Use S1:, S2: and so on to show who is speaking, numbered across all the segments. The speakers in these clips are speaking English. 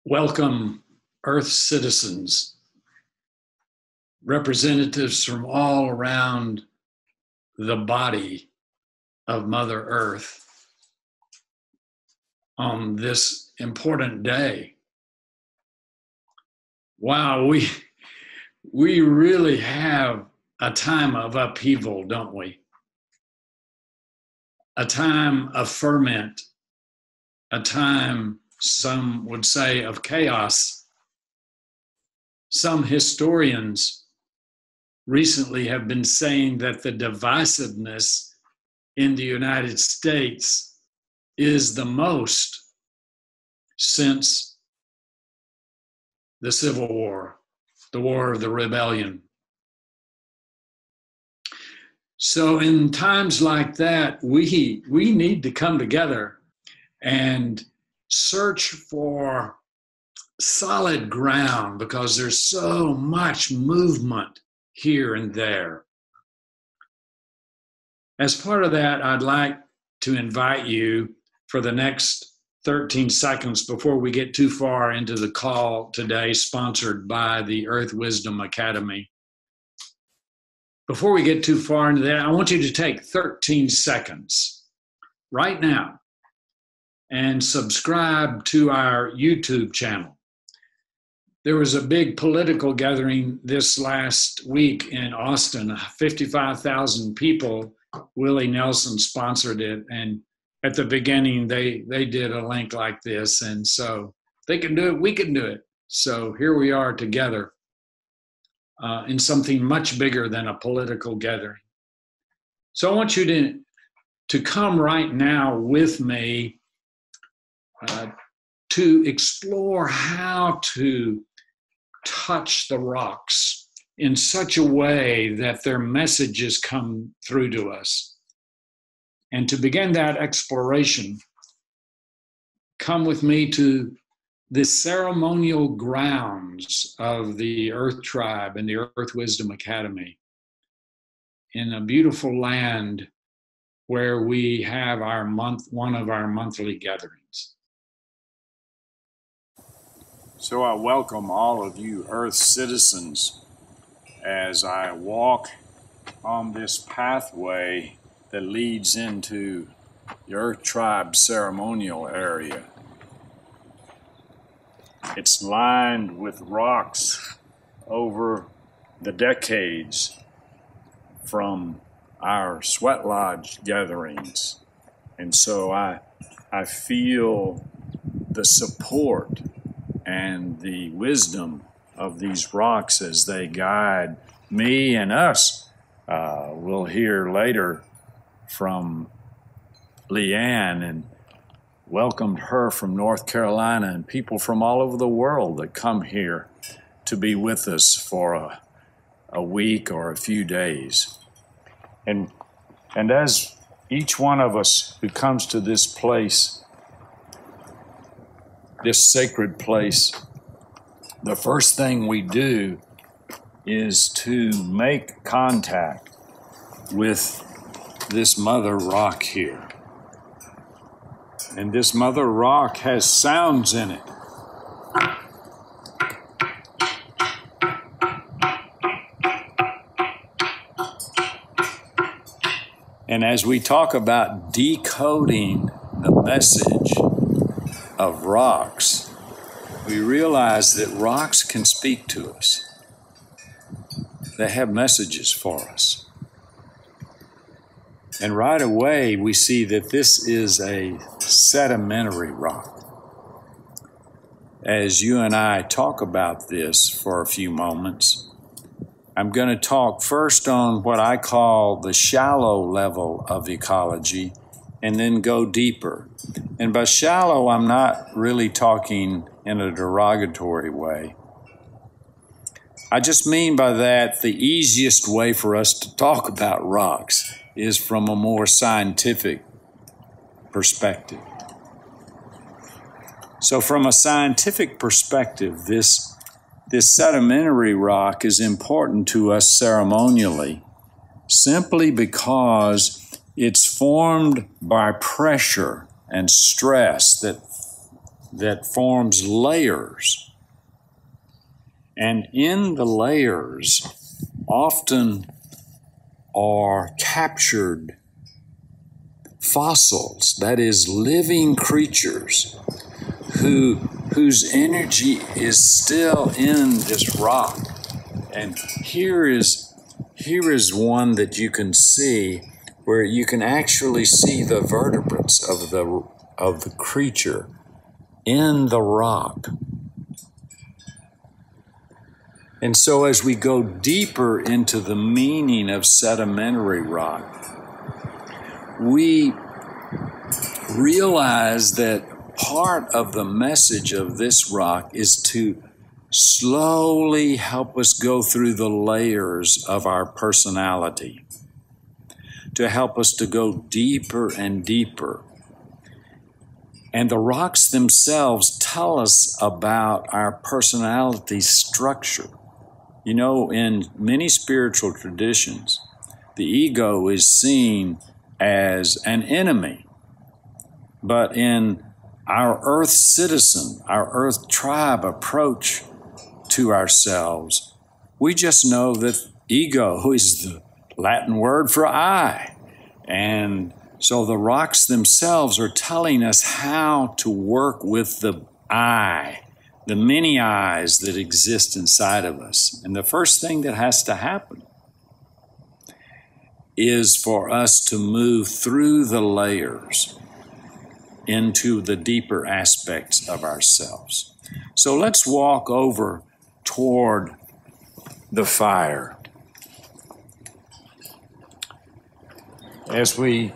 S1: Welcome, Earth citizens, representatives from all around the body of Mother Earth on this important day. Wow, we really have a time of upheaval, don't we? A time of ferment, a time, some would say, of chaos. Some historians recently have been saying that the divisiveness in the United States is the most since the Civil War, the War of the Rebellion. So in times like that, we need to come together and search for solid ground because there's so much movement here and there. As part of that, I'd like to invite you for the next 13 seconds before we get too far into the call today, sponsored by the Earth Wisdom Academy. Before we get too far into that, I want you to take 13 seconds right now and subscribe to our YouTube channel. There was a big political gathering this last week in Austin, 55,000 people. Willie Nelson sponsored it, and at the beginning they did a link like this, and so they can do it, we can do it. So here we are together in something much bigger than a political gathering. So I want you to come right now with me to explore how to touch the rocks in such a way that their messages come through to us. And to begin that exploration, come with me to the ceremonial grounds of the Earth Tribe and the Earth Wisdom Academy in a beautiful land where we have one of our monthly gatherings.
S2: So I welcome all of you Earth citizens as I walk on this pathway that leads into the Earth Tribe ceremonial area. It's lined with rocks over the decades from our sweat lodge gatherings. And so I feel the support and the wisdom of these rocks as they guide me and us. We'll hear later from Leanne, and welcomed her from North Carolina, and people from all over the world that come here to be with us for a week or a few days. And as each one of us who comes to this place, this sacred place, the first thing we do is to make contact with this mother rock here. And this mother rock has sounds in it. And as we talk about decoding the message of rocks, we realize that rocks can speak to us. They have messages for us. And right away, we see that this is a sedimentary rock. As you and I talk about this for a few moments, I'm going to talk first on what I call the shallow level of ecology and then go deeper. And by shallow, I'm not really talking in a derogatory way. I just mean by that the easiest way for us to talk about rocks is from a more scientific perspective. So from a scientific perspective, this sedimentary rock is important to us ceremonially simply because it's formed by pressure and stress that that forms layers. And in the layers often are captured fossils, that is, living creatures whose energy is still in this rock. And here is one that you can see, where you can actually see the vertebrates of the creature in the rock. And so as we go deeper into the meaning of sedimentary rock, we realize that part of the message of this rock is to slowly help us go through the layers of our personality, to help us to go deeper and deeper. And the rocks themselves tell us about our personality structure. You know, in many spiritual traditions, the ego is seen as an enemy. But in our earth citizen, our earth tribe approach to ourselves, we just know that ego is the Latin word for I. And so the rocks themselves are telling us how to work with the I, the many eyes that exist inside of us. And the first thing that has to happen is for us to move through the layers into the deeper aspects of ourselves. So let's walk over toward the fire. As we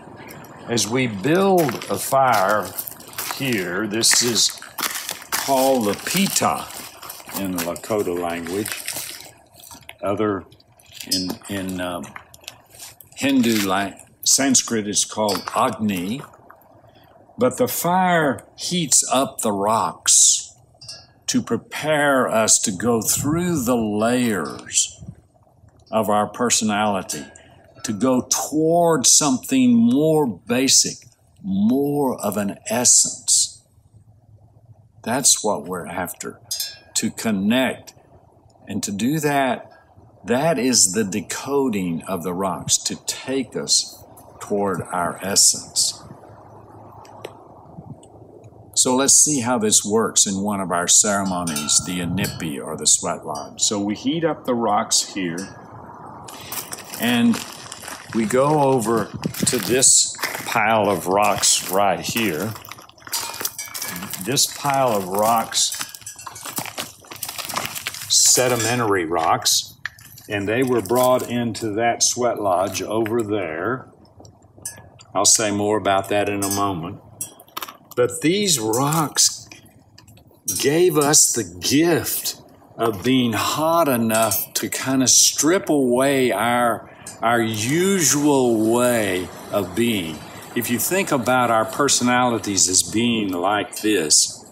S2: build a fire here, this is called the pita in the Lakota language. Other in Hindu Sanskrit is called Agni. But the fire heats up the rocks to prepare us to go through the layers of our personality, to go toward something more basic, more of an essence. That's what we're after, to connect. And to do that, that is the decoding of the rocks, to take us toward our essence. So let's see how this works in one of our ceremonies, the inipi or the sweat lodge. So we heat up the rocks here, and we go over to this pile of rocks right here. This pile of rocks, sedimentary rocks, and they were brought into that sweat lodge over there. I'll say more about that in a moment. But these rocks gave us the gift of being hot enough to kind of strip away our usual way of being. If you think about our personalities as being like this,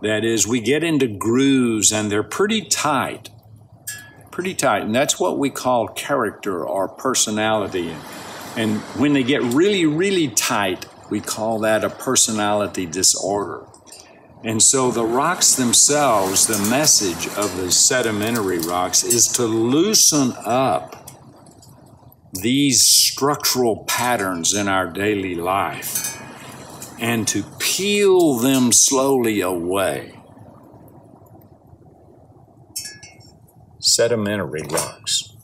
S2: that is, we get into grooves and they're pretty tight. And that's what we call character or personality. And when they get really, really tight, we call that a personality disorder. And so the rocks themselves, the message of the sedimentary rocks is to loosen up these structural patterns in our daily life and to peel them slowly away. Sedimentary rocks.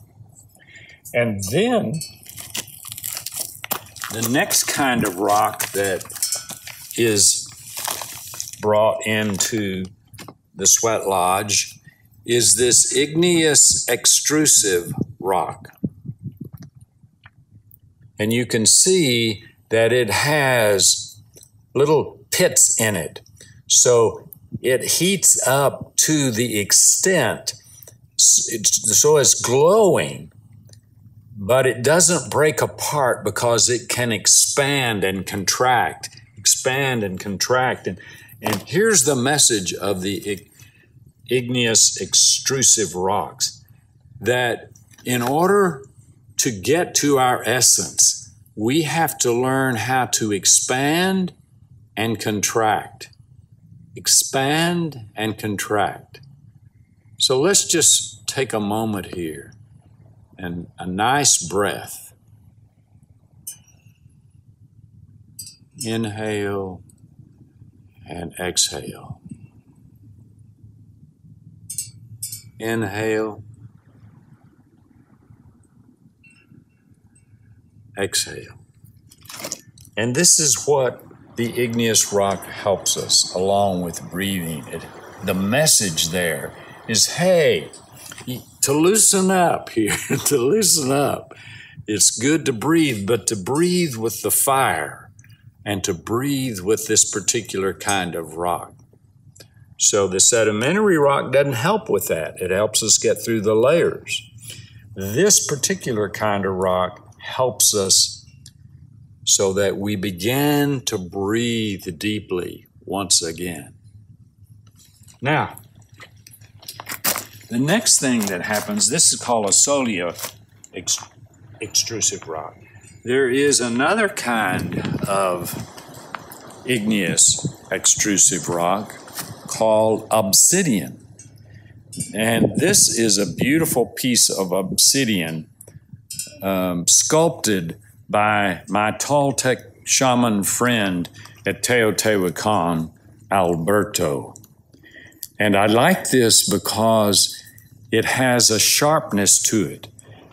S2: And then the next kind of rock that is brought into the sweat lodge is this igneous extrusive rock. And you can see that it has little pits in it. So it heats up to the extent, so it's glowing, but it doesn't break apart because it can expand and contract. And here's the message of the igneous extrusive rocks, that in order to get to our essence, we have to learn how to expand and contract.
S3: expand and contract. So let's just take a moment here and a nice breath. Inhale and exhale. Inhale. Exhale. And this is what the igneous rock helps us along with breathing. The message there is, hey, to loosen up here, to loosen up. It's good to breathe, but to breathe with the fire and to breathe with this particular kind of rock. So the sedimentary rock doesn't help with that. It helps us get through the layers. This particular kind of rock helps us so that we begin to breathe deeply once again. Now, the next thing that happens, this is called a solia extrusive rock. There is another kind of igneous extrusive rock called obsidian. And this is a beautiful piece of obsidian sculpted by my Toltec shaman friend at Teotihuacan, Alberto. And I like this because it has a sharpness to it.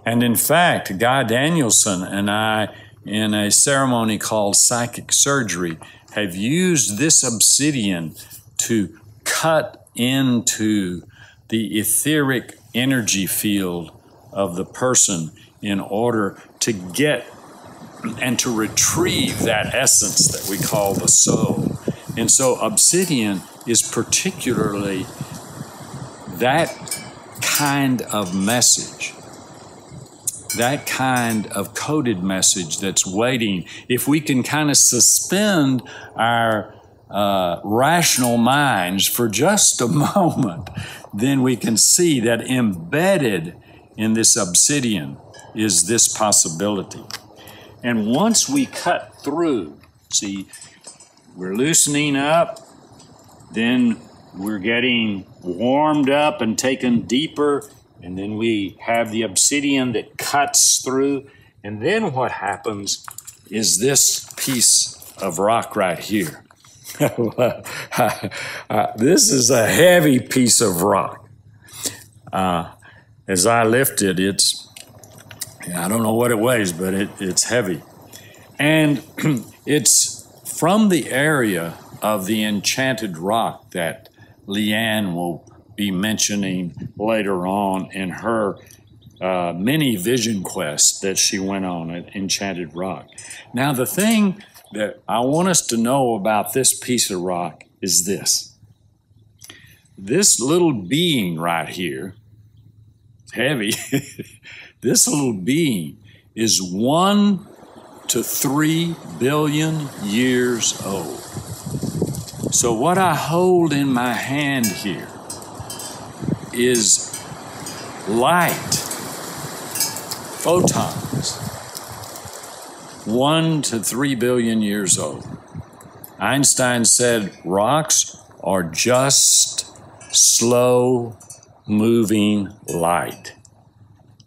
S3: And in fact, Guy Danielson and I, in a ceremony called psychic surgery, have used this obsidian to cut into the etheric energy field of the person in order to get and to retrieve that essence that we call the soul. And so obsidian is particularly that kind of message, that kind of coded message that's waiting. If we can kind of suspend our rational minds for just a moment, then we can see that embedded in this obsidian is this possibility. And once we cut through, see, we're loosening up, then we're getting warmed up and taken deeper, and then we have the obsidian that cuts through, and then what happens is this piece of rock right here. This is a heavy piece of rock. As I lift it, I don't know what it weighs, but it's heavy. And it's from the area of the enchanted rock that Leanne will be mentioning later on in her mini vision quest that she went on at Enchanted Rock. Now, the thing that I want us to know about this piece of rock is this. This little being right here, heavy, this little being is 1 to 3 billion years old. So what I hold in my hand here is light, photons, 1 to 3 billion years old. Einstein said rocks are just slow moving light.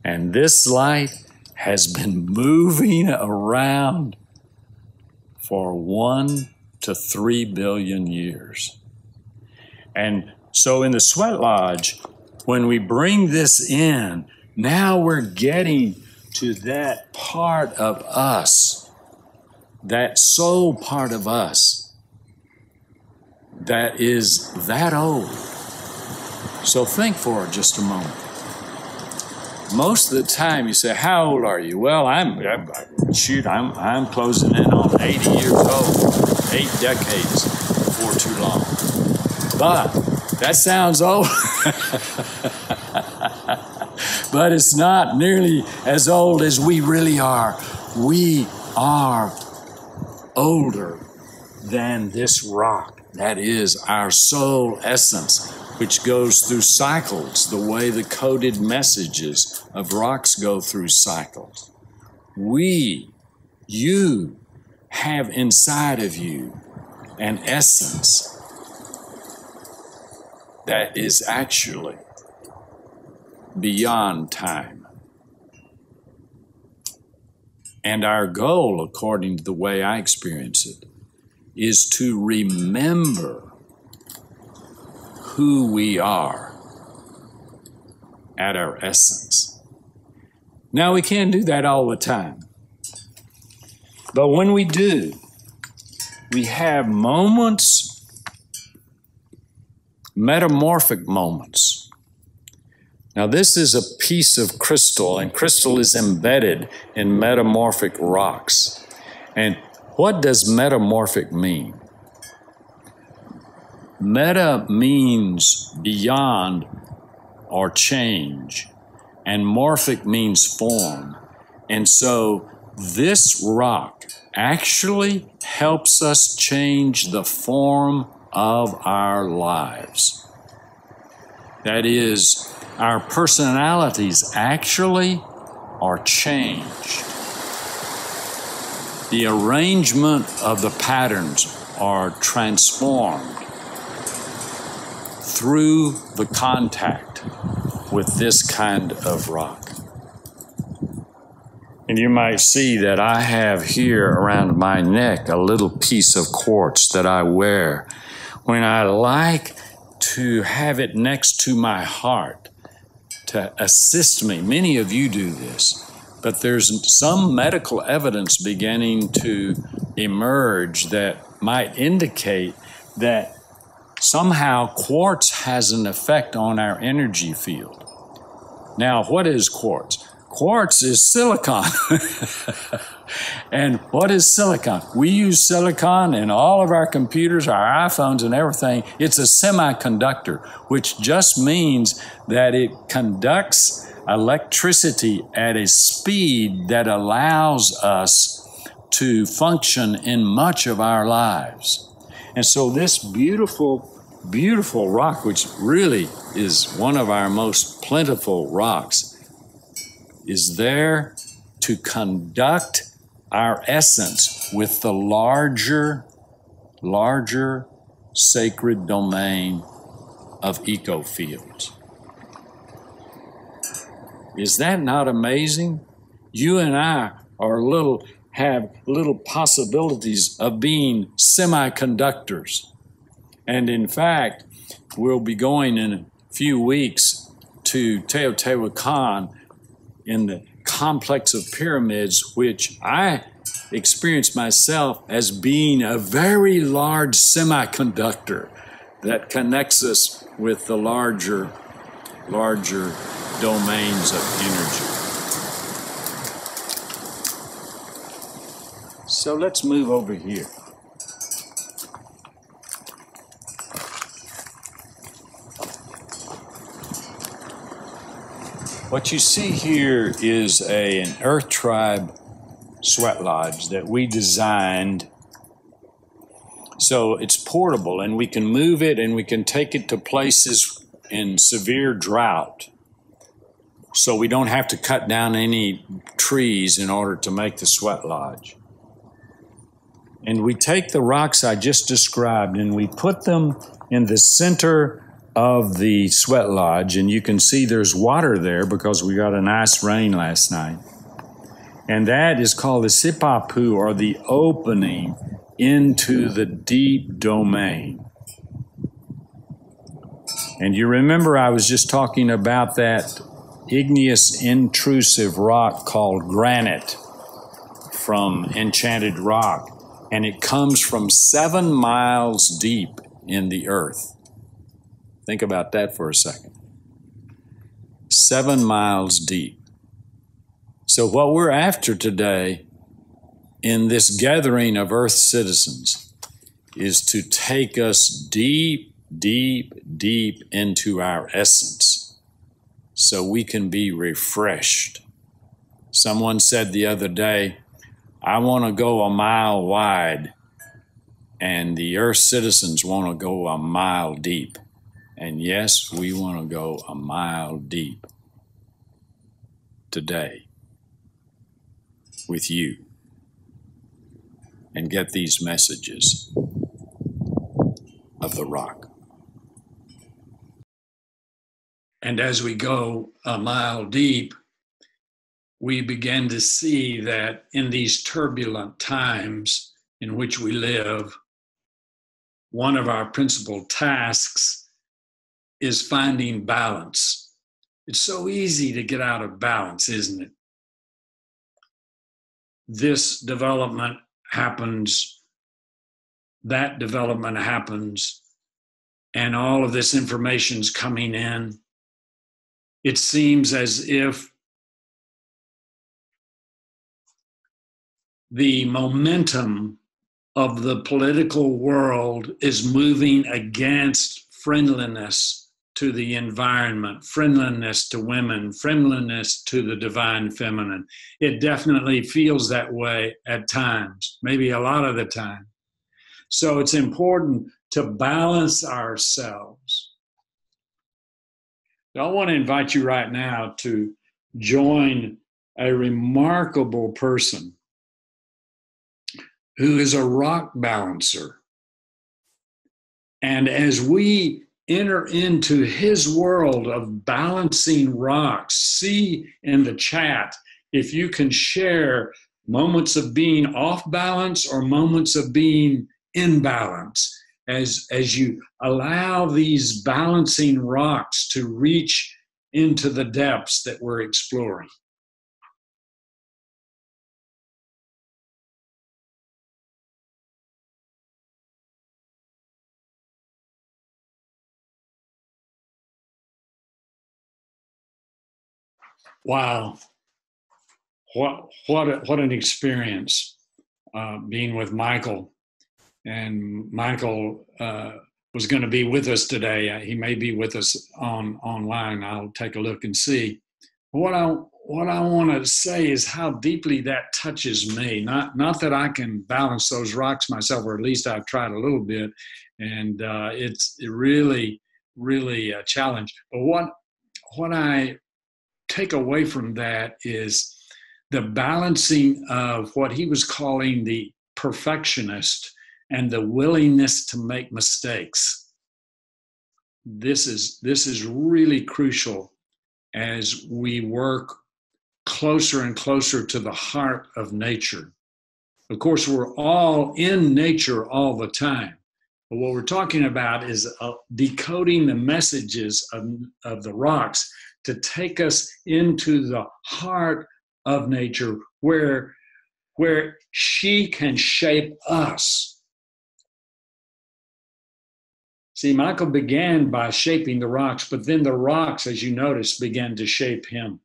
S3: And this light has been moving around for 1 to 3 billion years. And so in the Sweat Lodge, when we bring this in, now we're getting to that part of us, that soul part of us that is that old. So think for just a moment. Most of the time you say, how old are you? Well, I'm closing in on 80 years old, 8 decades before too long. But that sounds old. But it's not nearly as old as we really are. We are older than this rock. That is our soul essence, which goes through cycles, the way the coded messages of rocks go through cycles. You have inside of you an essence that is actually beyond time. And our goal, according to the way I experience it, is to remember who we are at our essence. Now, we can't do that all the time. But when we do, we have moments, metamorphic moments. Now, this is a piece of crystal, and crystal is embedded in metamorphic rocks. And what does metamorphic mean? Meta means beyond or change, and morphic means form. And so this rock actually helps us change the form of our lives. That is, our personalities actually are changed. The arrangement of the patterns are transformed through the contact with this kind of rock. And you might see that I have here around my neck a little piece of quartz that I wear when I like to have it next to my heart to assist me. Many of you do this, but there's some medical evidence beginning to emerge that might indicate that somehow quartz has an effect on our energy field. Now, what is quartz? Quartz is silicon. And what is silicon? We use silicon in all of our computers, our iPhones and everything. It's a semiconductor, which just means that it conducts electricity at a speed that allows us to function in much of our lives. And so this beautiful, beautiful rock, which really is one of our most plentiful rocks, is there to conduct our essence with the larger sacred domain of ecofields. Is that not amazing? You and I have little possibilities of being semiconductors. And in fact, we'll be going in a few weeks to Teotihuacan in the complex of pyramids, which I experienced myself as being a very large semiconductor that connects us with the larger domains of energy. So let's move over here. What you see here is an Earth Tribe sweat lodge that we designed so it's portable and we can move it and we can take it to places in severe drought. So we don't have to cut down any trees in order to make the sweat lodge. And we take the rocks I just described and we put them in the center of the sweat lodge, and you can see there's water there because we got a nice rain last night. And that is called the sipapu, or the opening into the deep domain. And you remember I was just talking about that igneous intrusive rock called granite from Enchanted Rock, and it comes from 7 miles deep in the earth. Think about that for a second. 7 miles deep. So what we're after today in this gathering of Earth citizens is to take us deep, deep, deep into our essence so we can be refreshed. Someone said the other day, I want to go a mile wide, and the Earth citizens want to go a mile deep. And yes, we want to go a mile deep today with you and get these messages of the rock.
S1: And as we go a mile deep, we begin to see that in these turbulent times in which we live, one of our principal tasks is finding balance. It's so easy to get out of balance, isn't it? This development happens, that development happens, and all of this information's coming in. It seems as if the momentum of the political world is moving against friendliness to the environment, friendliness to women, friendliness to the divine feminine. It definitely feels that way at times, maybe a lot of the time. So it's important to balance ourselves. I want to invite you right now to join a remarkable person who is a rock balancer. And as we enter into his world of balancing rocks, see in the chat if you can share moments of being off balance or moments of being in balance as you allow these balancing rocks to reach into the depths that we're exploring. Wow, what an experience being with Michael. And Michael was going to be with us today. He may be with us online. I'll take a look and see. What I want to say is how deeply that touches me. Not that I can balance those rocks myself, or at least I've tried a little bit, and it's really a challenge. But what I take away from that is the balancing of what he was calling the perfectionist and the willingness to make mistakes. This is really crucial as we work closer and closer to the heart of nature. Of course, we're all in nature all the time. But what we're talking about is decoding the messages of the rocks to take us into the heart of nature where she can shape us. See, Michael began by shaping the rocks, but then the rocks, as you notice, began to shape him.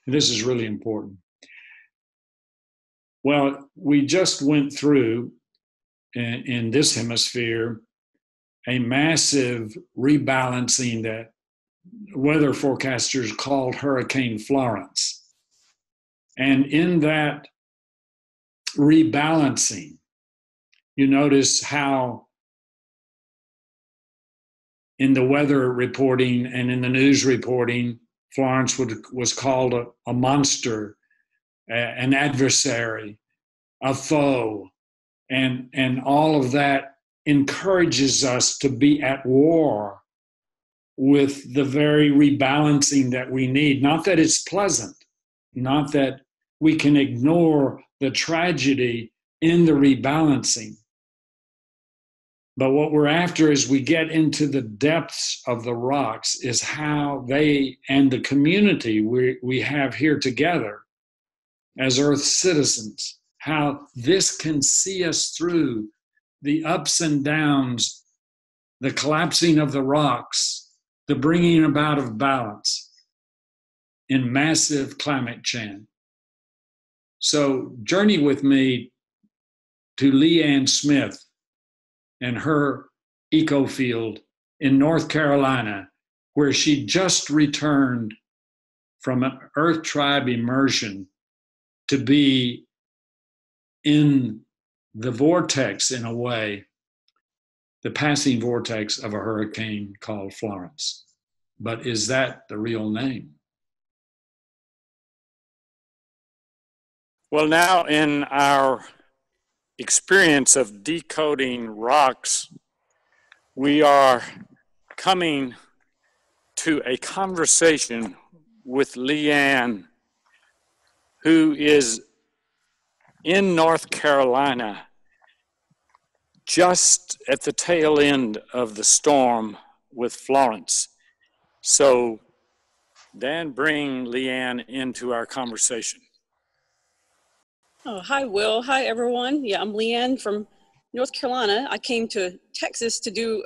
S1: And this is really important. Well, we just went through, in this hemisphere, a massive rebalancing that weather forecasters called Hurricane Florence. And in that rebalancing, you notice how in the weather reporting and in the news reporting, Florence was called a monster, an adversary, a foe, and all of that encourages us to be at war with the very rebalancing that we need. Not that it's pleasant, not that we can ignore the tragedy in the rebalancing. But what we're after as we get into the depths of the rocks is how they and the community we have here together as Earth citizens, how this can see us through the ups and downs, the collapsing of the rocks, the bringing about of balance in massive climate change. So journey with me to Leanne Smith and her eco field in North Carolina, where she just returned from an Earth Tribe immersion to be in the vortex, in a way, the passing vortex of a hurricane called Florence. But is that the real name?
S2: Well, now in our experience of decoding rocks, we are coming
S3: to a conversation with Leanne, who is in North Carolina, just at the tail end of the storm with Florence. So, Dan, bring Leanne into our conversation.
S4: Oh, hi, Will. Hi, everyone. Yeah, I'm Leanne from North Carolina. I came to Texas to do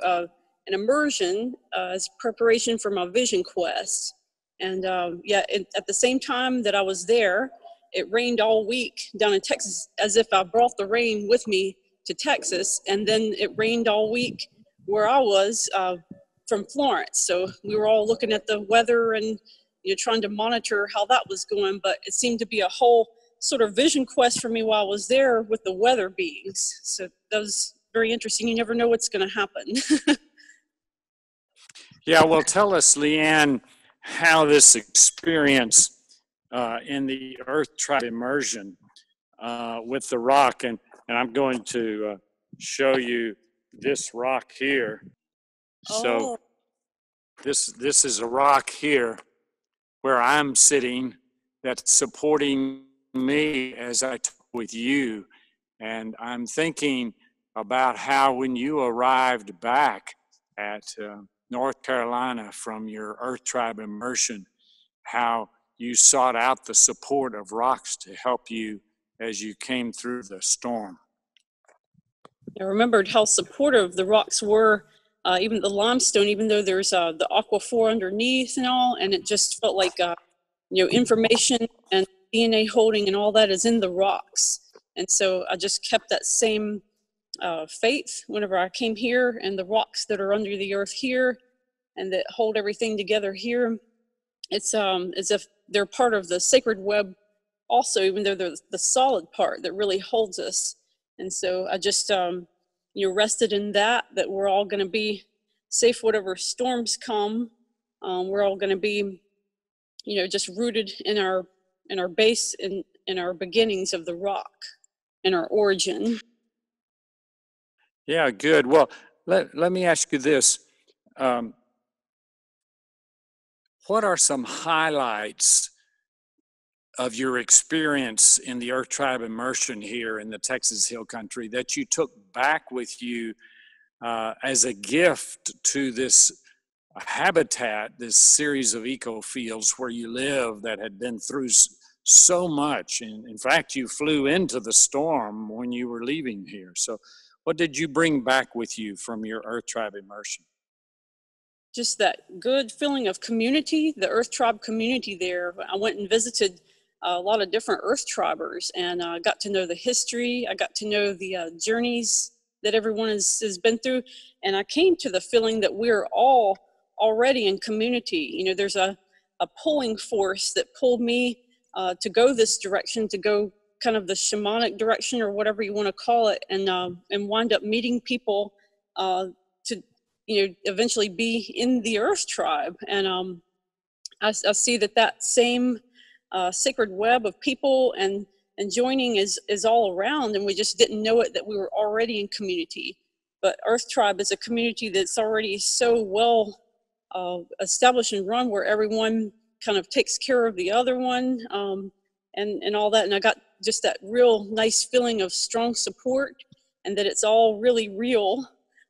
S4: an immersion as preparation for my Vision Quest. And at the same time that I was there, it rained all week down in Texas, as if I brought the rain with me to Texas. And then it rained all week where I was from Florence. So we were all looking at the weather and trying to monitor how that was going. But it seemed to be a whole sort of vision quest for me while I was there with the weather beings. So that was very interesting. You never know what's going to happen.
S3: Yeah, well, tell us, Leanne, how this experience in the Earth Tribe immersion with the rock, and I'm going to show you this rock here. So this is a rock here where I'm sitting that's supporting me as I talk with you. And I'm thinking about how when you arrived back at North Carolina from your Earth Tribe immersion, how you sought out the support of rocks to help you as you came through the storm.
S4: I remembered how supportive the rocks were, even the limestone, even though there's the aquaphor underneath and all, and it just felt like information and DNA holding and all that is in the rocks. And so I just kept that same faith whenever I came here, and the rocks that are under the earth here and that hold everything together here, it's as if they're part of the sacred web also, even though they're the solid part that really holds us. And so I just rested in that we're all going to be safe whatever storms come. We're all going to be just rooted in our base, in our beginnings of the rock, in our origin.
S3: Yeah, good. Well, let me ask you this. What are some highlights of your experience in the Earth Tribe immersion here in the Texas Hill Country that you took back with you as a gift to this habitat, this series of eco fields where you live that had been through so much? And in fact, you flew into the storm when you were leaving here. So what did you bring back with you from your Earth Tribe immersion?
S4: Just that good feeling of community, the Earth Tribe community there. I went and visited a lot of different Earth Tribers, and I got to know the history. I got to know the journeys that everyone has been through. And I came to the feeling that we're all already in community. There's a pulling force that pulled me to go this direction, to go kind of the shamanic direction or whatever you want to call it, and wind up meeting people to eventually be in the Earth Tribe. And I see that same sacred web of people and joining is all around, and we just didn't know it, that we were already in community. But Earth Tribe is a community that's already so well established and run, where everyone kind of takes care of the other one, and all that. And I got just that real nice feeling of strong support, and that it's all really real.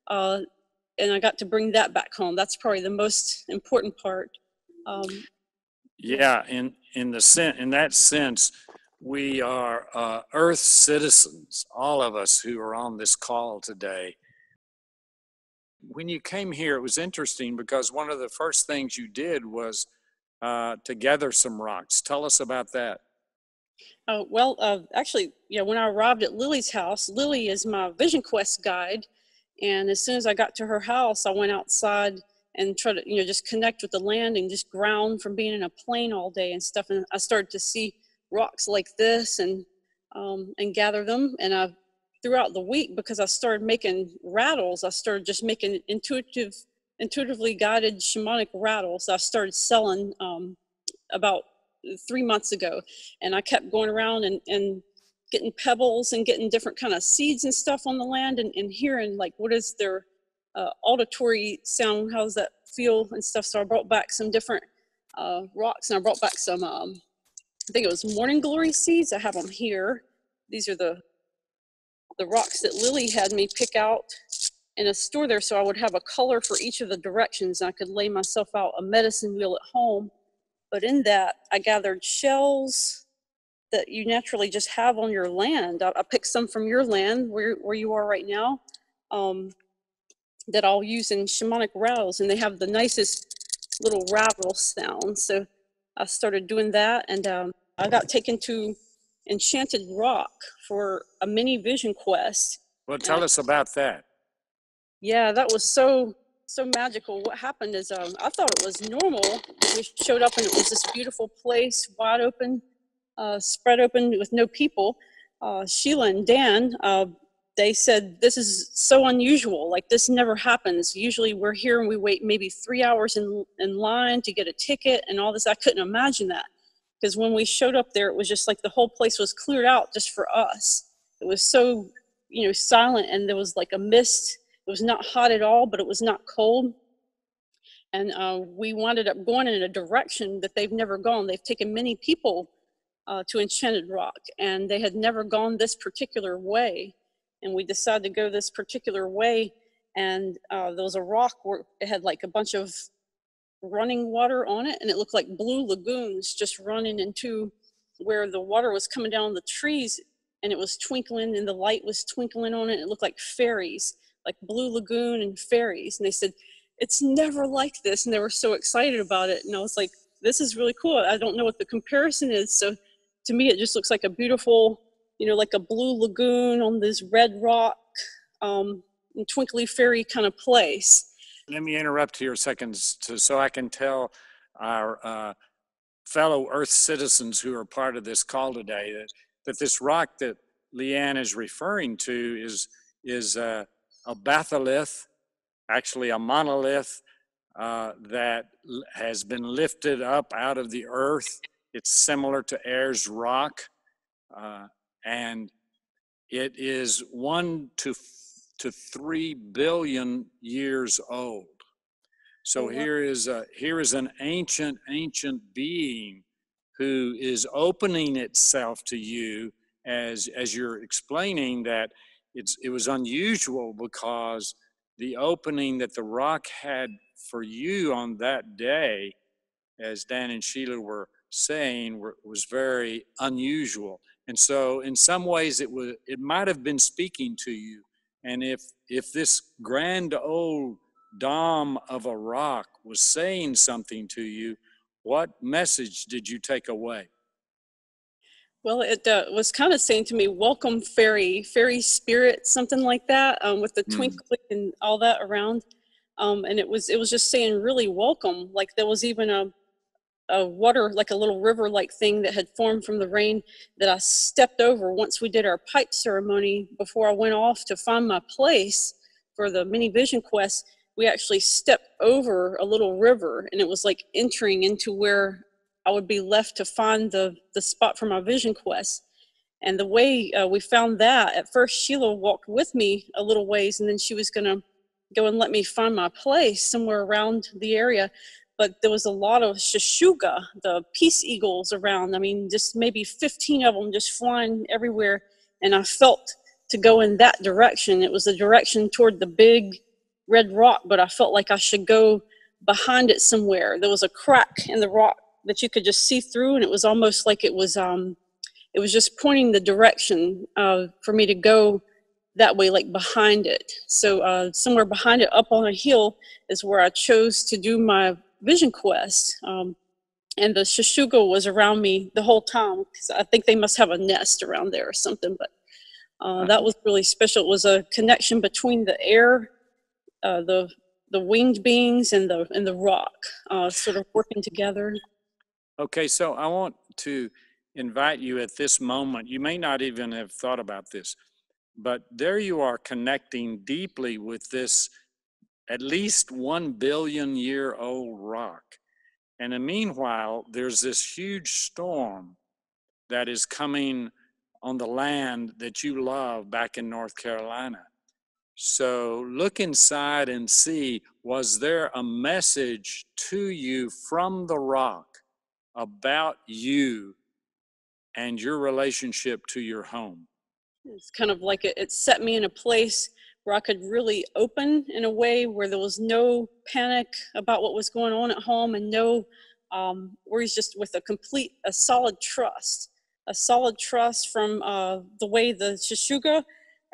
S4: And I got to bring that back home. That's probably the most important part.
S3: Yeah, in that sense, we are Earth citizens, all of us who are on this call today. When you came here, it was interesting because one of the first things you did was to gather some rocks. Tell us about that.
S4: Actually, when I arrived at Lily's house, Lily is my Vision Quest guide. And as soon as I got to her house, I went outside and tried to, just connect with the land and just ground from being in a plane all day and stuff. And I started to see rocks like this and gather them. And throughout the week, because I started making rattles, I started just making intuitively guided shamanic rattles. I started selling about 3 months ago, and I kept going around and getting pebbles and getting different kind of seeds and stuff on the land, and hearing like what is their auditory sound, how's that feel and stuff. So I brought back some different rocks, and I brought back some, I think it was morning glory seeds. I have them here. These are the rocks that Lily had me pick out in a store there, so I would have a color for each of the directions, and I could lay myself out a medicine wheel at home. But in that, I gathered shells that you naturally just have on your land. I picked some from your land where you are right now, that I'll use in shamanic rattles, and they have the nicest little rattle sounds. So I started doing that, and I got taken to Enchanted Rock for a mini vision quest.
S2: Well, tell us about that.
S4: Yeah, that was so magical. What happened is I thought it was normal. We showed up and it was this beautiful place, wide open, spread open with no people. Sheila and Dan, they said, this is so unusual. Like, this never happens. Usually we're here and we wait maybe 3 hours in line to get a ticket and all this. I couldn't imagine that, because when we showed up there, it was just like the whole place was cleared out just for us. It was so, silent, and there was like a mist. It was not hot at all, but it was not cold. And we wound up going in a direction that they've never gone. They've taken many people to Enchanted Rock, and they had never gone this particular way. And we decided to go this particular way. And there was a rock where it had like a bunch of running water on it, and it looked like blue lagoons just running into where the water was coming down the trees, and it was twinkling, and the light was twinkling on it. It looked like fairies, like blue lagoon and fairies. And they said, it's never like this. And they were so excited about it. And I was like, this is really cool. I don't know what the comparison is. So to me, it just looks like a beautiful, like a blue lagoon on this red rock, twinkly fairy kind of place.
S2: Let me interrupt here a second so I can tell our fellow Earth citizens who are part of this call today that this rock that Leanne is referring to is a batholith, actually a monolith that has been lifted up out of the earth. It's similar to Ayers Rock, and it is 1 to 3 billion years old. So here is an ancient being who is opening itself to you as you're explaining that. It was unusual because the opening that the rock had for you on that day, as Dan and Sheila were saying, was very unusual. And so in some ways it might have been speaking to you. And if this grand old dome of a rock was saying something to you, what message did you take away?
S4: Well, it was kind of saying to me, welcome fairy spirit, something like that, with the twinkling and all that around. And it was just saying really welcome. Like, there was even a water, like a little river like thing that had formed from the rain that I stepped over once we did our pipe ceremony before I went off to find my place for the mini vision quest. We actually stepped over a little river, and it was like entering into where I would be left to find the spot for my vision quest. And the way we found that, at first Sheila walked with me a little ways, and then she was going to go and let me find my place somewhere around the area. But there was a lot of shashuga, the peace eagles around. I mean, just maybe 15 of them just flying everywhere. And I felt to go in that direction. It was a direction toward the big red rock, but I felt like I should go behind it somewhere. There was a crack in the rock that you could just see through, and it was almost like it was just pointing the direction for me to go that way, like behind it. So somewhere behind it, up on a hill, is where I chose to do my vision quest. And the shashuga was around me the whole time, because I think they must have a nest around there or something. But that was really special. It was a connection between the air, the winged beings, and the rock, sort of working together.
S2: Okay, so I want to invite you at this moment. You may not even have thought about this, but there you are, connecting deeply with this at least 1 billion year old rock. And meanwhile, there's this huge storm that is coming on the land that you love back in North Carolina.
S3: So look inside and see, was there a message to you from the rock about you and your relationship to your home?
S4: It's kind of like it set me in a place where I could really open in a way where there was no panic about what was going on at home, and no worries, just with a solid trust from the way the Shishuga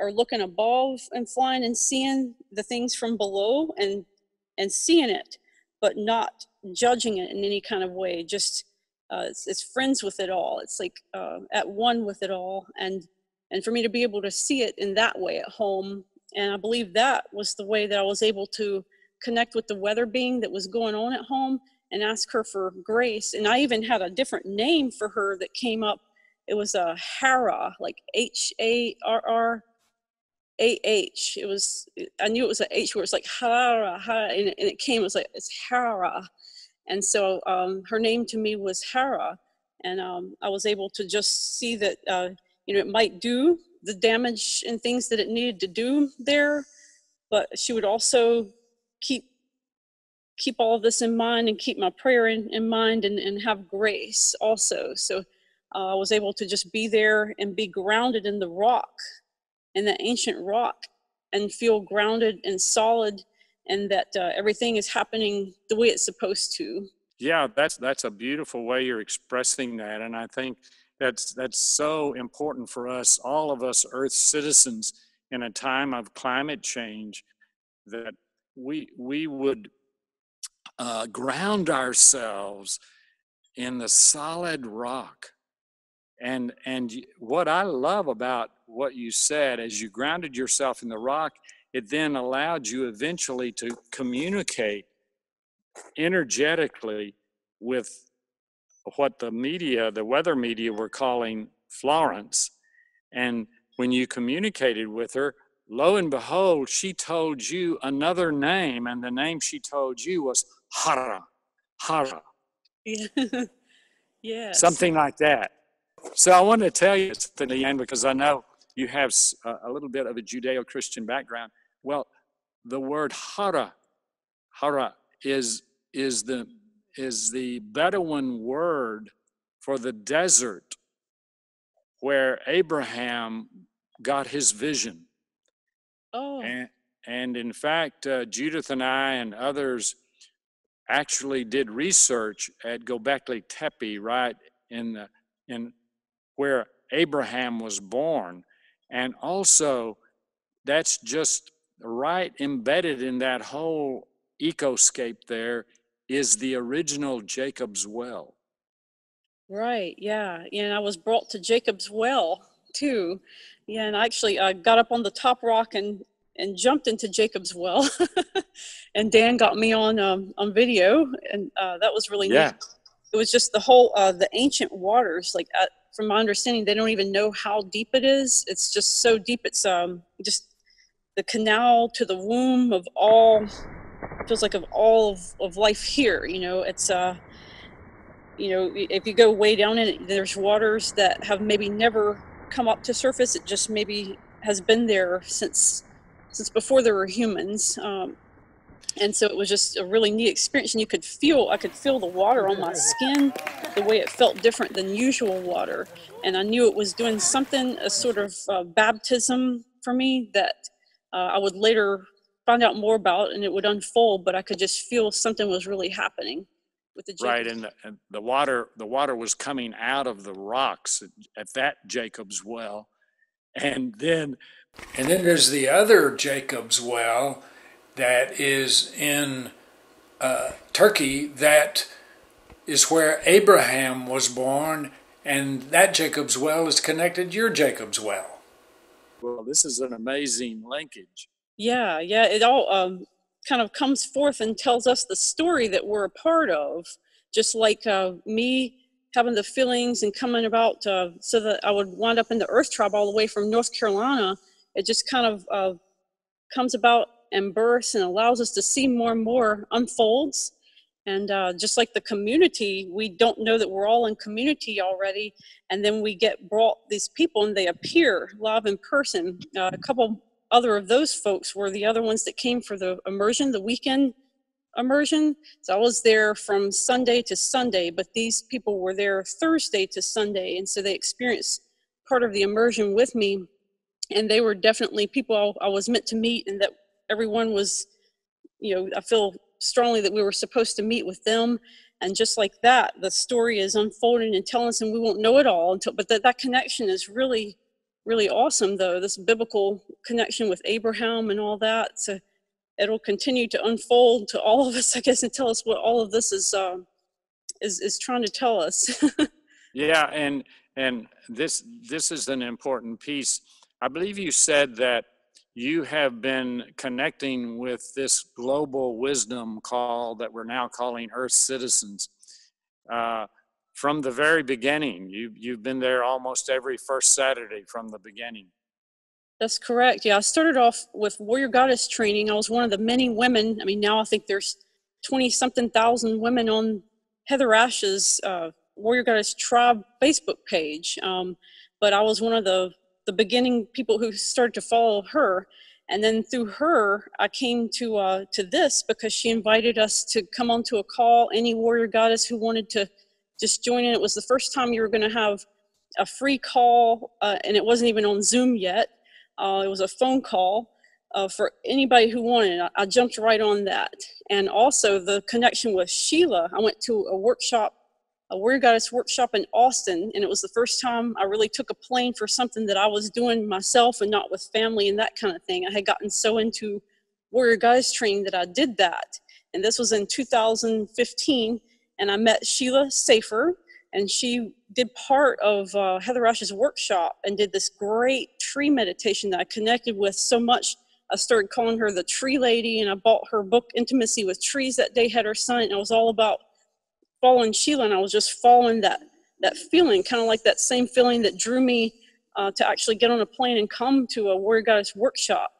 S4: are looking above and flying and seeing the things from below, and seeing it, but not judging it in any kind of way. Just it's friends with it all. It's like at one with it all, and for me to be able to see it in that way at home. And I believe that was the way that I was able to connect with the weather being that was going on at home and ask her for grace. And I even had a different name for her that came up. It was a Hara, like Harrah. It was, I knew it was an H where it's like Hara, and it came, it was like, it's Hara. And so her name to me was Hara. And I was able to just see that, it might do the damage and things that it needed to do there, but she would also keep all of this in mind, and keep my prayer in mind, and have grace also. So I was able to just be there and be grounded in the rock, in the ancient rock, and feel grounded and solid, and that everything is happening the way it's supposed to.
S3: Yeah, that's a beautiful way you're expressing that, and I think that's so important for us, all of us Earth citizens, in a time of climate change, that we would ground ourselves in the solid rock. And what I love about what you said, as you grounded yourself in the rock, it then allowed you eventually to communicate energetically with what the weather media were calling Florence. And when you communicated with her, lo and behold, she told you another name, and the name she told you was Hara.
S4: Yeah. Yes.
S3: Something like that. So I want to tell you something, Leanne, because I know you have a little bit of a Judeo-Christian background. Well, the word Hara is the Bedouin word for the desert where Abraham got his vision.
S4: Oh.
S3: And in fact, Judith and I and others actually did research at Göbekli Tepe, right in where Abraham was born. And also, that's just right embedded in that whole ecoscape there is the original Jacob's Well.
S4: Right, yeah. And I was brought to Jacob's Well too. Yeah, and I actually got up on the top rock and jumped into Jacob's Well. And Dan got me on video, and that was really neat. It was just the whole the ancient waters, like from my understanding, they don't even know how deep it is. It's just so deep. It's just the canal to the womb of all, feels like of all of life here. It's if you go way down in it, there's waters that have maybe never come up to surface. It just maybe has been there since before there were humans. And so it was just a really neat experience, and I could feel the water on my skin, the way it felt different than usual water. And I knew it was doing something, a sort of baptism for me that I would later find out more about, and it would unfold, but I could just feel something was really happening with the Jacob's.
S3: Right, and the water was coming out of the rocks at that Jacob's Well. And then there's the other Jacob's Well that is in Turkey, that is where Abraham was born, and that Jacob's Well is connected to your Jacob's Well. Well, this is an amazing linkage.
S4: Yeah, it all kind of comes forth and tells us the story that we're a part of, just like me having the feelings and coming about so that I would wind up in the Earth Tribe all the way from North Carolina. It just kind of comes about and bursts and allows us to see more and more unfolds. And just like the community, we don't know that we're all in community already. And then we get brought these people, and they appear live in person. A couple other of those folks were the other ones that came for the immersion, the weekend immersion. So I was there from Sunday to Sunday, but these people were there Thursday to Sunday. And so they experienced part of the immersion with me. And they were definitely people I was meant to meet, and that everyone was, I feel strongly that we were supposed to meet with them. And just like that, the story is unfolding and telling us, and we won't know it all until, but that connection is really, really awesome though, this biblical connection with Abraham and all that. So it'll continue to unfold to all of us, I guess, and tell us what all of this is trying to tell us.
S3: Yeah, and this is an important piece. I believe you said that you have been connecting with this global wisdom call that we're now calling Earth Citizens from the very beginning. You've been there almost every first Saturday from the beginning.
S4: That's correct. Yeah, I started off with Warrior Goddess training. I was one of the many women. I mean, now I think there's 20-something thousand women on Heather Ash's Warrior Goddess Tribe Facebook page. But I was one of the beginning people who started to follow her. And then through her, I came to this because she invited us to come onto a call, any Warrior Goddess who wanted to just join in. It was the first time you were going to have a free call, and it wasn't even on Zoom yet. It was a phone call for anybody who wanted. I jumped right on that. And also the connection with Sheila. I went to a workshop, a Warrior Goddess workshop in Austin, and it was the first time I really took a plane for something that I was doing myself and not with family and that kind of thing. I had gotten so into Warrior Goddess training that I did that. And this was in 2015, and I met Sheila Safer, and she did part of Heather Ash's workshop and did this great tree meditation that I connected with so much. I started calling her the tree lady, and I bought her book, Intimacy with Trees, that day, had her son, and it was all about following Sheila, and I was just following that feeling, kind of like that same feeling that drew me to actually get on a plane and come to a Warrior Goddess workshop.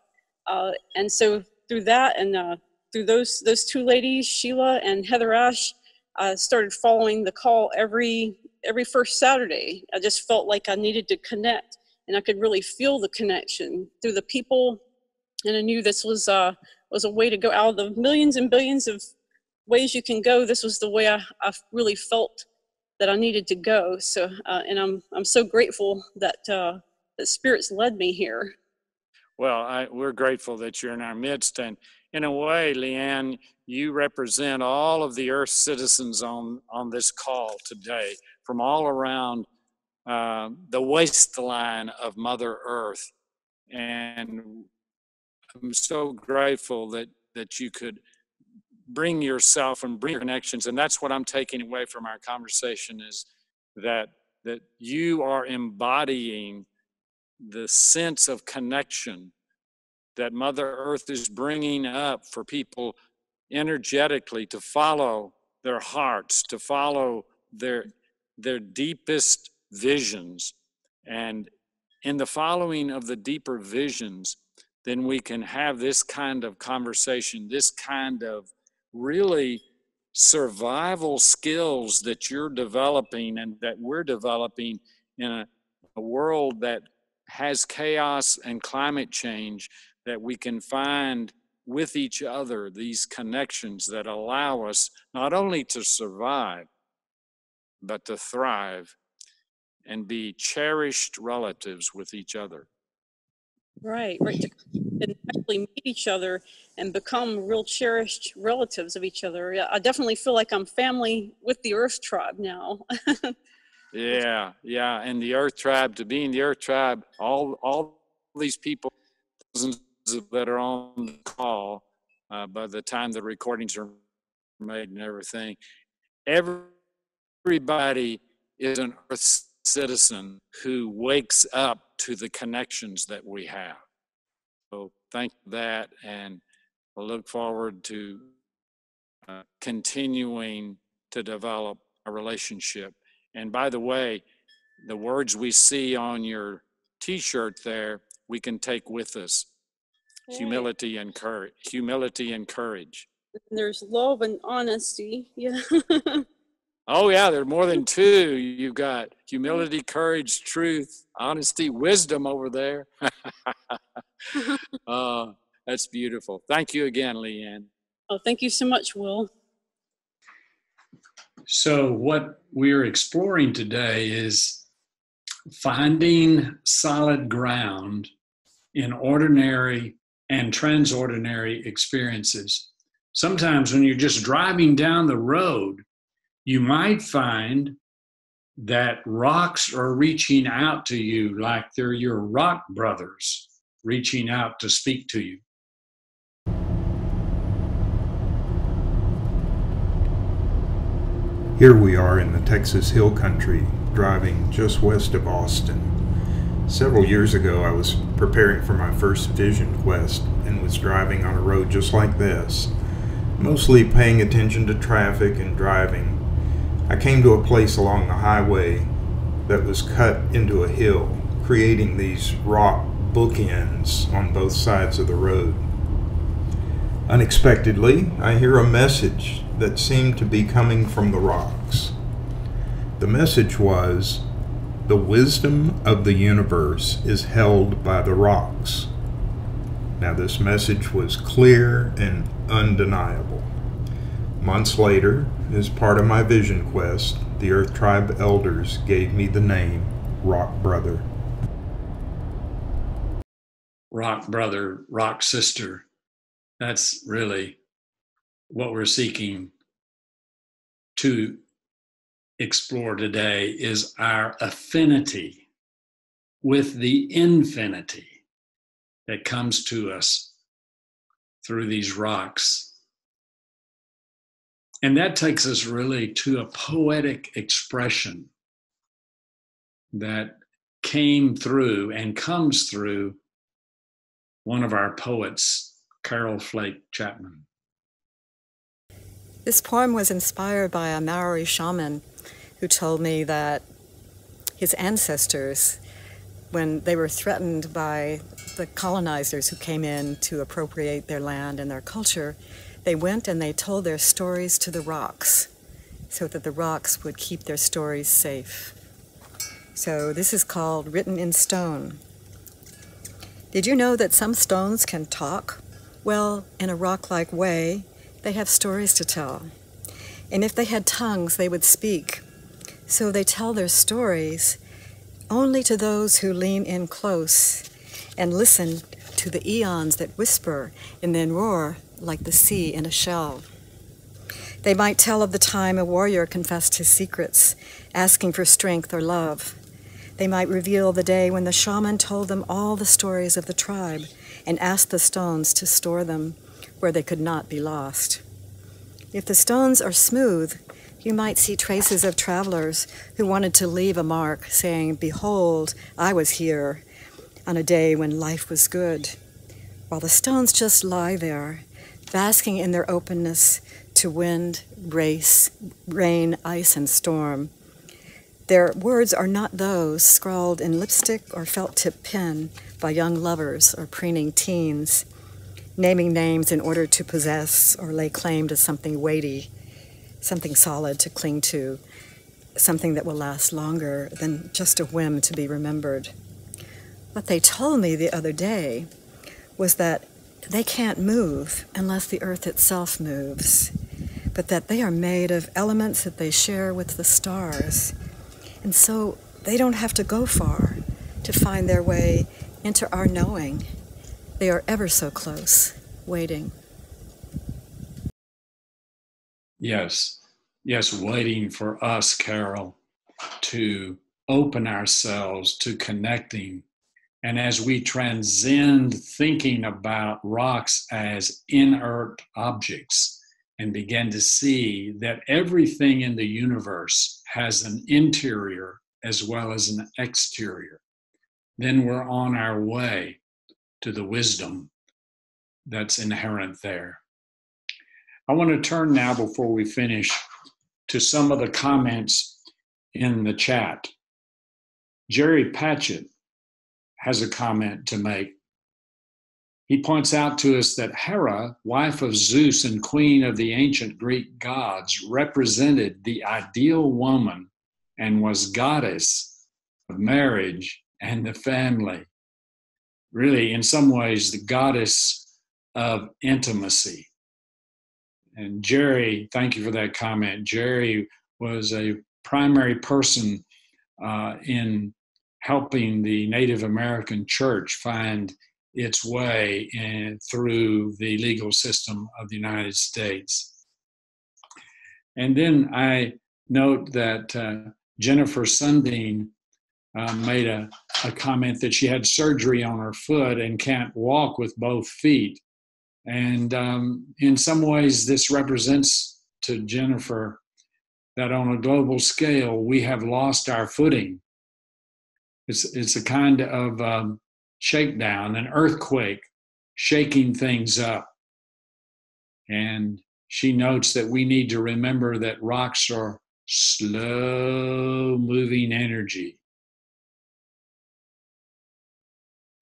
S4: And so through that and through those two ladies, Sheila and Heather Ash, I started following the call every first Saturday. I just felt like I needed to connect, and I could really feel the connection through the people. And I knew this was a way to go out of the millions and billions of ways you can go. This was the way I really felt that I needed to go. So, and I'm so grateful that that Spirit's led me here.
S3: Well, we're grateful that you're in our midst, and in a way, Leanne, you represent all of the Earth citizens on this call today, from all around the waistline of Mother Earth. And I'm so grateful that you could bring yourself and bring your connections. And that's what I'm taking away from our conversation, is that you are embodying the sense of connection that Mother Earth is bringing up for people energetically to follow their hearts, to follow their deepest visions. And in the following of the deeper visions, then we can have this kind of conversation, this kind of really survival skills that you're developing and that we're developing in a world that has chaos and climate change, that we can find with each other these connections that allow us not only to survive, but to thrive and be cherished relatives with each other.
S4: Right, and actually meet each other and become real cherished relatives of each other. I definitely feel like I'm family with the Earth Tribe now.
S3: Yeah, and the Earth Tribe, to be in the Earth Tribe, all these people, thousands that are on the call, by the time the recordings are made and everything, everybody is an Earth citizen who wakes up to the connections that we have. So thank you for that, and I look forward to continuing to develop a relationship. And by the way, the words we see on your t-shirt there, we can take with us. Right. Humility and courage. Humility and courage.
S4: And there's love and honesty. Yeah.
S3: Oh yeah, there are more than two. You've got humility, courage, truth, honesty, wisdom over there. That's beautiful. Thank you again, Leanne.
S4: Oh, thank you so much, Will.
S1: So, what we're exploring today is finding solid ground in ordinary and transordinary experiences. Sometimes, when you're just driving down the road, you might find that rocks are reaching out to you like they're your rock brothers reaching out to speak to you.
S5: Here we are in the Texas Hill Country, driving just west of Austin. Several years ago, I was preparing for my first vision quest and was driving on a road just like this, mostly paying attention to traffic and driving. I came to a place along the highway that was cut into a hill, creating these rock bookends on both sides of the road. Unexpectedly, I hear a message that seemed to be coming from the rocks. The message was, "The wisdom of the universe is held by the rocks." Now, this message was clear and undeniable. Months later, as part of my vision quest, the Earth Tribe elders gave me the name Rock Brother.
S1: Rock brother, rock sister. That's really what we're seeking to explore today, is our affinity with the infinity that comes to us through these rocks. And that takes us really to a poetic expression that came through and comes through one of our poets, Carol Flake Chapman.
S6: This poem was inspired by a Maori shaman who told me that his ancestors, when they were threatened by the colonizers who came in to appropriate their land and their culture, they went and they told their stories to the rocks so that the rocks would keep their stories safe. So this is called Written in Stone. Did you know that some stones can talk? Well, in a rock-like way, they have stories to tell. And if they had tongues, they would speak. So they tell their stories only to those who lean in close and listen to the eons that whisper and then roar like the sea in a shell. They might tell of the time a warrior confessed his secrets, asking for strength or love. They might reveal the day when the shaman told them all the stories of the tribe and asked the stones to store them where they could not be lost. If the stones are smooth, you might see traces of travelers who wanted to leave a mark, saying, "Behold, I was here on a day when life was good," while the stones just lie there, basking in their openness to wind, rain, ice, and storm. Their words are not those scrawled in lipstick or felt-tip pen by young lovers or preening teens, naming names in order to possess or lay claim to something weighty, something solid to cling to, something that will last longer than just a whim to be remembered. What they told me the other day was that they can't move unless the earth itself moves, but that they are made of elements that they share with the stars. And so they don't have to go far to find their way into our knowing. They are ever so close, waiting.
S1: Yes, waiting for us, Carol, to open ourselves to connecting. And as we transcend thinking about rocks as inert objects and begin to see that everything in the universe has an interior as well as an exterior, then we're on our way to the wisdom that's inherent there. I want to turn now, before we finish, to some of the comments in the chat. Jerry Patchett has a comment to make. He points out to us that Hera, wife of Zeus and queen of the ancient Greek gods, represented the ideal woman and was goddess of marriage and the family. really, in some ways, the goddess of intimacy. And Jerry, thank you for that comment. Jerry was a primary person in helping the Native American church find its way through the legal system of the United States. And then I note that Jennifer Sundin made a comment that she had surgery on her foot and can't walk with both feet. And in some ways, this represents to Jennifer that on a global scale, we have lost our footing. It's a kind of shakedown, an earthquake, shaking things up. And she notes that we need to remember that rocks are slow moving energy.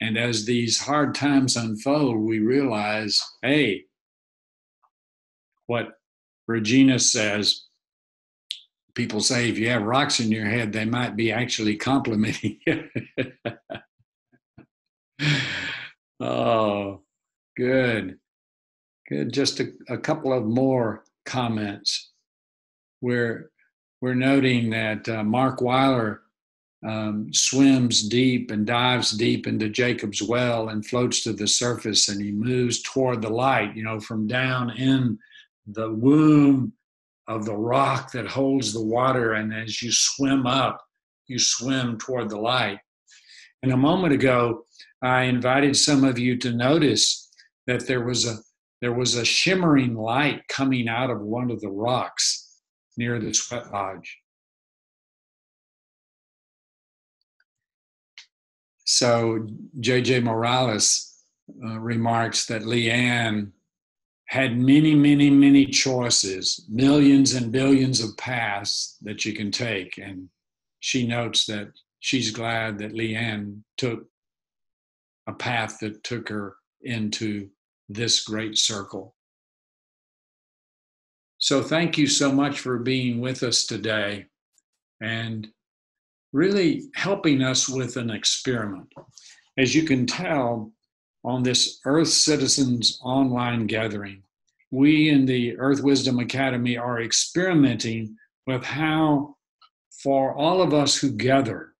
S1: And as these hard times unfold, we realize, hey, what Regina says, people say if you have rocks in your head, they might be actually complimenting you. Oh, good. Good. Just a couple of more comments. We're noting that Mark Weiler swims deep and dives deep into Jacob's well and floats to the surface, and he moves toward the light, from down in the womb of the rock that holds the water. And as you swim up, you swim toward the light. And a moment ago, I invited some of you to notice that there was a shimmering light coming out of one of the rocks near the sweat lodge. So J.J. Morales remarks that Leanne had many, many, many choices, millions and billions of paths that you can take. And she notes that she's glad that Leanne took a path that took her into this great circle. So thank you so much for being with us today and really helping us with an experiment. As you can tell, on this Earth Citizens online gathering, we in the Earth Wisdom Academy are experimenting with how, for all of us who gather,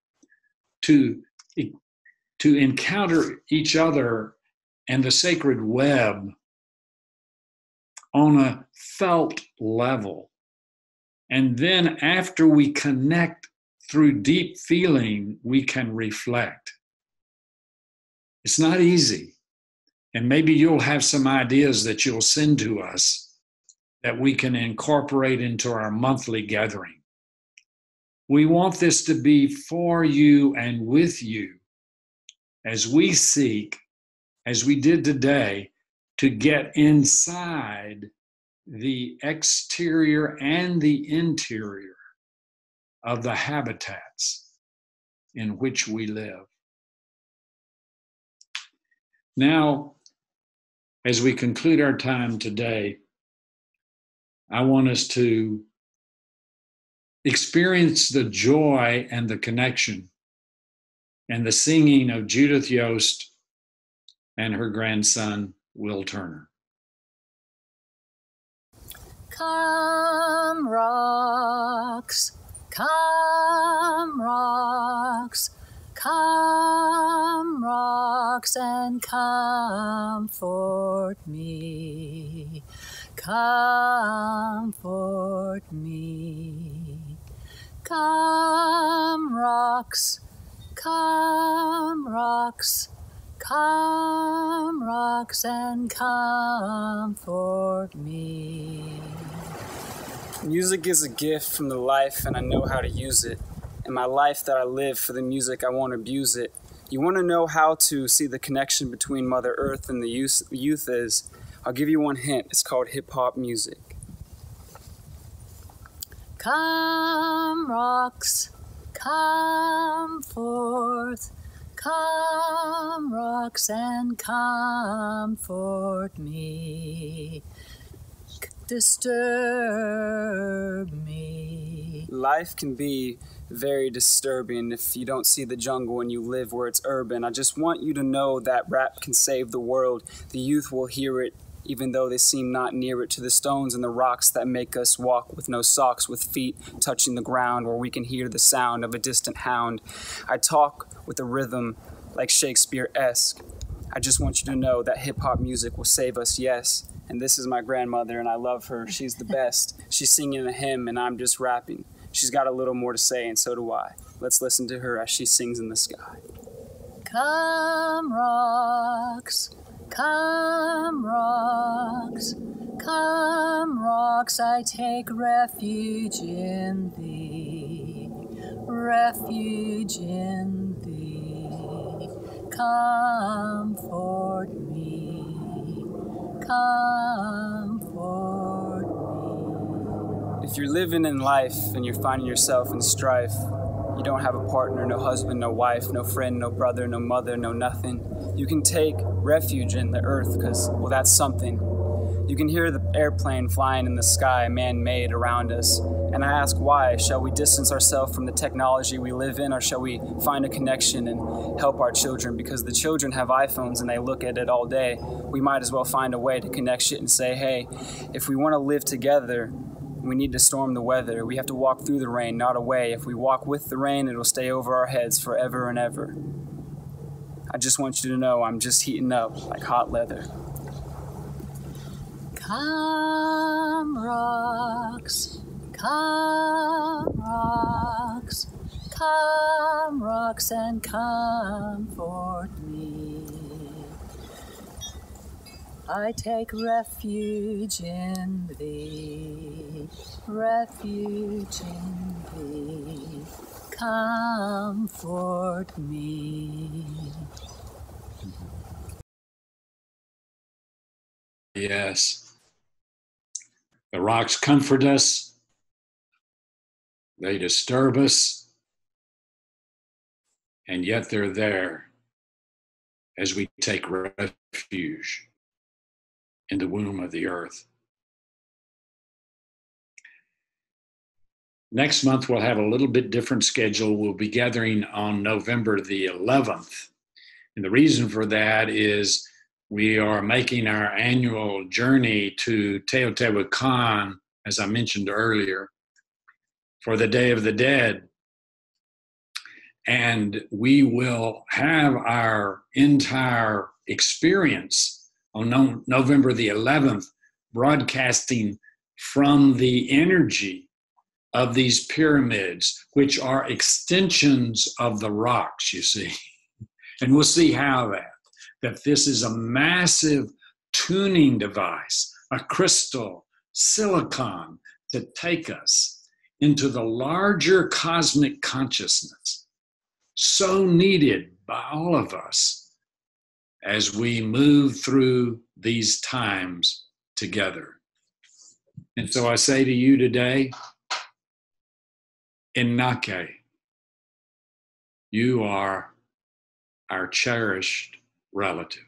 S1: to encounter each other and the sacred web on a felt level. And then after we connect through deep feeling, we can reflect. It's not easy. And maybe you'll have some ideas that you'll send to us that we can incorporate into our monthly gathering. We want this to be for you and with you as we seek, as we did today, to get inside the exterior and the interior of the habitats in which we live. Now, as we conclude our time today, I want us to experience the joy and the connection and the singing of Judith Yost and her grandson, Will Turner.
S7: Come, rocks, come, rocks, come, rocks, and comfort me, comfort me. Come, rocks, come, rocks, come, rocks, and comfort me.
S8: Music is a gift from the life, and I know how to use it. In my life that I live for the music, I won't abuse it. You want to know how to see the connection between Mother Earth and the youth is, I'll give you one hint. It's called hip-hop music.
S7: Come, rocks, come forth. Come, rocks, and comfort me. disturb me.
S8: Life can be very disturbing if you don't see the jungle and you live where it's urban. I just want you to know that rap can save the world. The youth will hear it, even though they seem not near it, to the stones and the rocks that make us walk with no socks, with feet touching the ground, where we can hear the sound of a distant hound. I talk with a rhythm like Shakespeare-esque. I just want you to know that hip-hop music will save us, yes. And this is my grandmother, and I love her. She's the best. She's singing a hymn, and I'm just rapping. She's got a little more to say, and so do I. Let's listen to her as she sings in the sky.
S7: Come rocks, come rocks, come rocks, I take refuge in thee, refuge in thee. Comfort me, comfort me.
S8: If you're living in life and you're finding yourself in strife, you don't have a partner, no husband, no wife, no friend, no brother, no mother, no nothing, you can take refuge in the earth because, well, that's something. You can hear the airplane flying in the sky, man-made around us. And I ask why. Shall we distance ourselves from the technology we live in, or shall we find a connection and help our children? Because the children have iPhones and they look at it all day. We might as well find a way to connect shit and say, hey, if we want to live together, we need to storm the weather. We have to walk through the rain, not away. If we walk with the rain, it'll stay over our heads forever and ever. I just want you to know I'm just heating up like hot leather.
S7: Come rocks, come rocks, come rocks and comfort me. I take refuge in thee, refuge in thee, comfort me.
S1: Yes. The rocks comfort us. They disturb us. And yet they're there as we take refuge in the womb of the earth. Next month, we'll have a little bit different schedule. We'll be gathering on November the 11th. And the reason for that is we are making our annual journey to Teotihuacan, as I mentioned earlier, for the Day of the Dead. And we will have our entire experience on November the 11th, broadcasting from the energy of these pyramids, which are extensions of the rocks, you see. And we'll see how that this is a massive tuning device, a crystal, silicon, to take us into the larger cosmic consciousness, so needed by all of us as we move through these times together. And so I say to you today, Inake, you are our cherished relative.